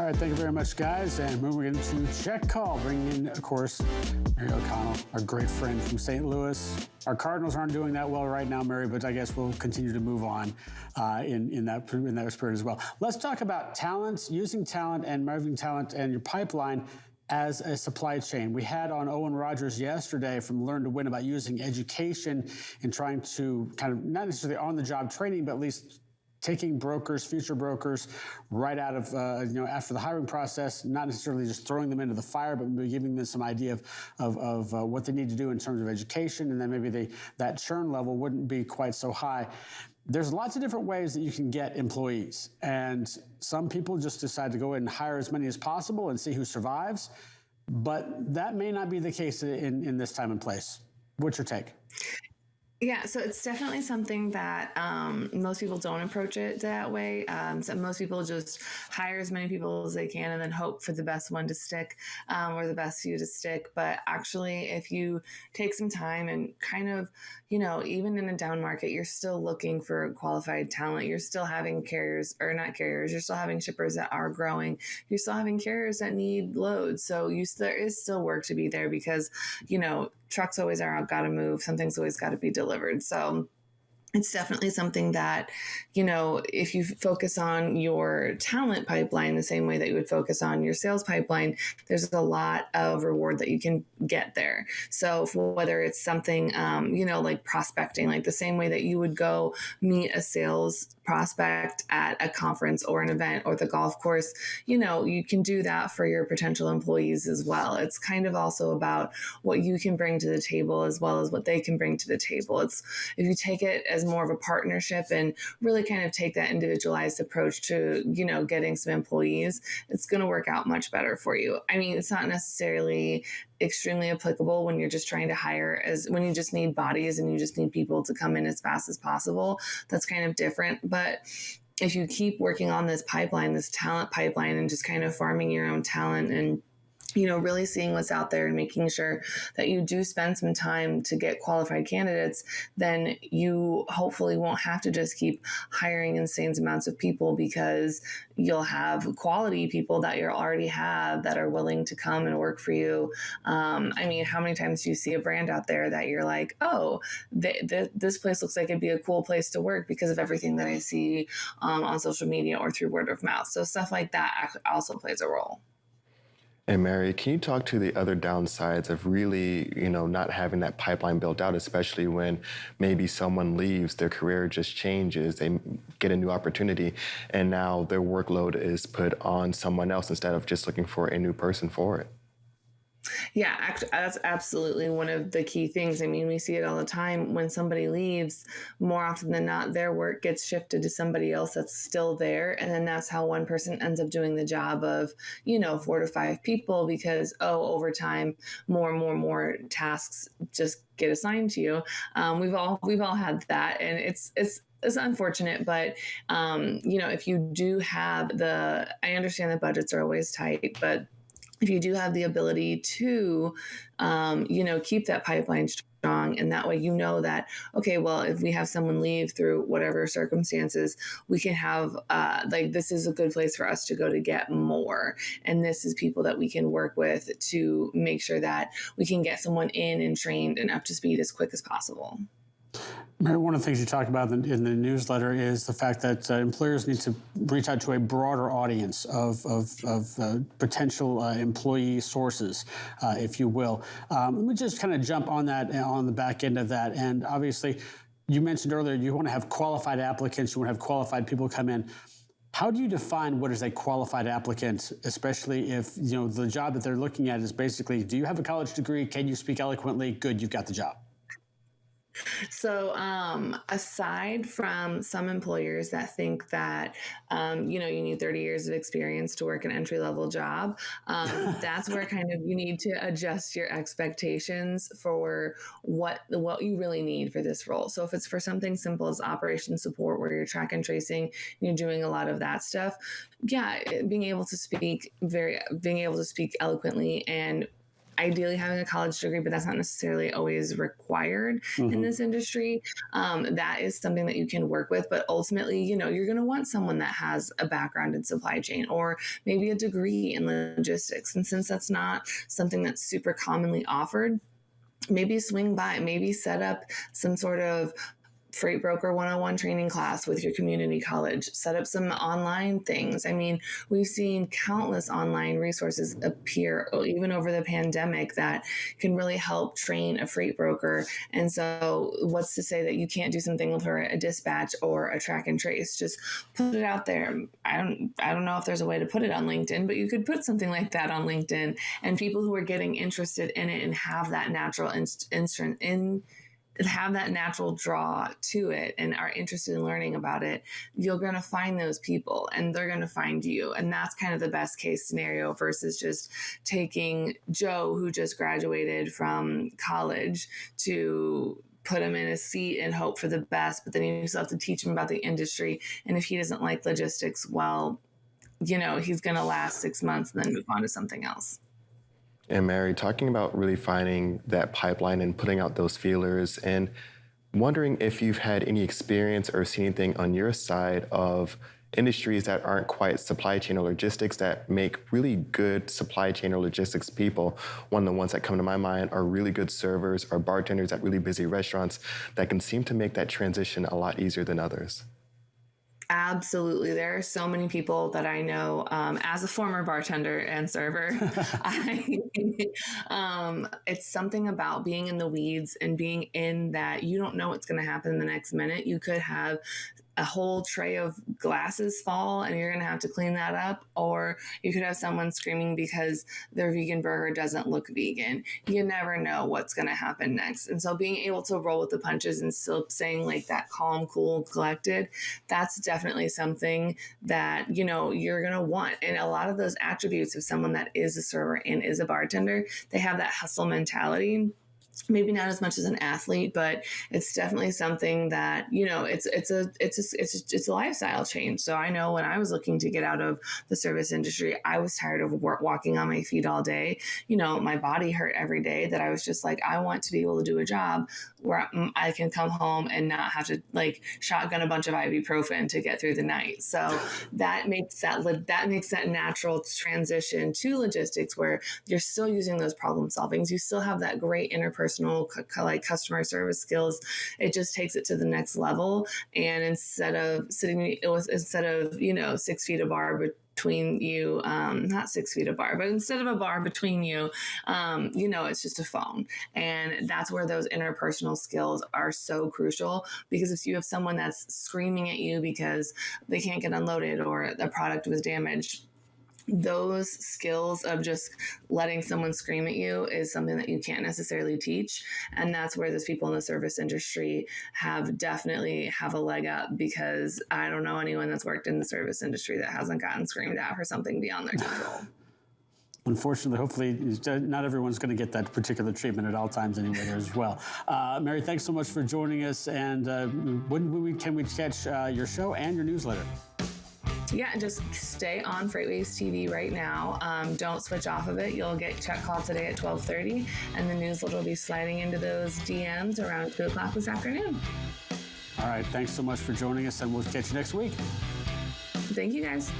right, thank you very much, guys. And moving into Check Call, bringing in, of course, Mary O'Connell, our great friend from St. Louis. Our Cardinals aren't doing that well right now, Mary, but I guess we'll continue to move on in that spirit as well. Let's talk about talent, using talent and moving talent and your pipeline as a supply chain. We had on Owen Rogers yesterday from Learn to Win about using education and trying to kind of not necessarily on-the-job training, but at least taking brokers, future brokers, right out of after the hiring process, not necessarily just throwing them into the fire, but maybe giving them some idea of what they need to do in terms of education, and then maybe that churn level wouldn't be quite so high. There's lots of different ways that you can get employees, and some people just decide to go ahead and hire as many as possible and see who survives, but that may not be the case in this time and place. What's your take? Yeah, so it's definitely something that most people don't approach it that way. So most people just hire as many people as they can and then hope for the best one to stick or the best few to stick. But actually, if you take some time and kind of, even in a down market, you're still looking for qualified talent. You're still having carriers, or not carriers, you're still having shippers that are growing. You're still having carriers that need loads. So there is still work to be there because, trucks always are got to move. Something's always got to be delivered. So it's definitely something that, if you focus on your talent pipeline the same way that you would focus on your sales pipeline, there's a lot of reward that you can get there. So whether it's something, like prospecting, like the same way that you would go meet a sales prospect at a conference or an event or the golf course, you can do that for your potential employees as well. It's kind of also about what you can bring to the table as well as what they can bring to the table. If you take it as more of a partnership and really kind of take that individualized approach to, getting some employees, it's going to work out much better for you. I mean, it's not necessarily extremely applicable when you're just trying to hire when you just need bodies and you just need people to come in as fast as possible. That's kind of different. But if you keep working on this pipeline, this talent pipeline, and just kind of farming your own talent and really seeing what's out there and making sure that you do spend some time to get qualified candidates, then you hopefully won't have to just keep hiring insane amounts of people because you'll have quality people that you already have that are willing to come and work for you. How many times do you see a brand out there that you're like, oh, this place looks like it'd be a cool place to work because of everything that I see on social media or through word of mouth. So stuff like that also plays a role. And Mary, can you talk to the other downsides of really, not having that pipeline built out, especially when maybe someone leaves, their career just changes, they get a new opportunity, and now their workload is put on someone else instead of just looking for a new person for it? Yeah, actually, that's absolutely one of the key things. I mean, we see it all the time. When somebody leaves, more often than not, their work gets shifted to somebody else that's still there. And then that's how one person ends up doing the job of, 4 to 5 people because, over time, more and more tasks just get assigned to you. We've all had that. And it's unfortunate, but, if you do have I understand the budgets are always tight, but if you do have the ability to, keep that pipeline strong, and that way that, okay, well, if we have someone leave through whatever circumstances, we can have, this is a good place for us to go to get more. And this is people that we can work with to make sure that we can get someone in and trained and up to speed as quick as possible. Mary, one of the things you talked about in the newsletter is the fact that employers need to reach out to a broader audience of potential employee sources, if you will. Let me just kind of jump on that, on the back end of that. And obviously, you mentioned earlier you want to have qualified applicants, you want to have qualified people come in. How do you define what is a qualified applicant, especially if the job that they're looking at is basically, do you have a college degree? Can you speak eloquently? Good, you've got the job. So aside from some employers that think that, you need 30 years of experience to work an entry-level job, that's where kind of you need to adjust your expectations for what you really need for this role. So if it's for something simple as operation support where you're track and tracing, you're doing a lot of that stuff, being able to speak eloquently and ideally having a college degree, but that's not necessarily always required in this industry. That is something that you can work with, but ultimately, you know, you're going to want someone that has a background in supply chain or maybe a degree in logistics. And since that's not something that's super commonly offered, maybe swing by, maybe set up some sort of Freight Broker 101 training class with your community college, set up some online things. I mean, we've seen countless online resources appear even over the pandemic that can really help train a freight broker. And so what's to say that you can't do something for a dispatch or a track and trace? Just put it out there. I don't know if there's a way to put it on LinkedIn, but you could put something like that on LinkedIn, and people who are getting interested in it and have that natural have that natural draw to it and are interested in learning about it, you're going to find those people and they're going to find you. And that's kind of the best case scenario versus just taking Joe, who just graduated from college, to put him in a seat and hope for the best. But then you still have to teach him about the industry. And if he doesn't like logistics, well, you know, he's going to last 6 months and then move on to something else. And Mary, talking about really finding that pipeline and putting out those feelers, and wondering if you've had any experience or seen anything on your side of industries that aren't quite supply chain or logistics that make really good supply chain or logistics people. One of the ones that come to my mind are really good servers or bartenders at really busy restaurants that can seem to make that transition a lot easier than others. Absolutely. There are so many people that I know, as a former bartender and server. It's something about being in the weeds and being in that you don't know what's going to happen in the next minute. You could have a whole tray of glasses fall and you're going to have to clean that up. Or you could have someone screaming because their vegan burger doesn't look vegan. You never know what's going to happen next. And so being able to roll with the punches and still saying like that calm, cool, collected, that's definitely something that, you know, you're going to want. And a lot of those attributes of someone that is a server and is a bartender, they have that hustle mentality. Maybe not as much as an athlete, but it's definitely something that, you know, it's a lifestyle change. So I know when I was looking to get out of the service industry, I was tired of walking on my feet all day. You know, my body hurt every day, that I was just like, I want to be able to do a job where I can come home and not have to like shotgun a bunch of ibuprofen to get through the night. So that makes that natural transition to logistics, where you're still using those problem solvings. You still have that great interpersonal like customer service skills. It just takes it to the next level. And instead of 6 feet of bar between you, not 6 feet of bar, but instead of a bar between you, you know, it's just a phone. And that's where those interpersonal skills are so crucial, because if you have someone that's screaming at you because they can't get unloaded or the product was damaged, those skills of just letting someone scream at you is something that you can't necessarily teach. And that's where those people in the service industry definitely have a leg up, because I don't know anyone that's worked in the service industry that hasn't gotten screamed at for something beyond their control. Unfortunately, hopefully, not everyone's going to get that particular treatment at all times anyway there as well. Mary, thanks so much for joining us. And when can we catch your show and your newsletter? Yeah, just stay on FreightWaves TV right now. Don't switch off of it. You'll get Check Call today at 12:30, and the newsletter will be sliding into those DMs around 2 o'clock this afternoon. All right, thanks so much for joining us, and we'll catch you next week. Thank you, guys.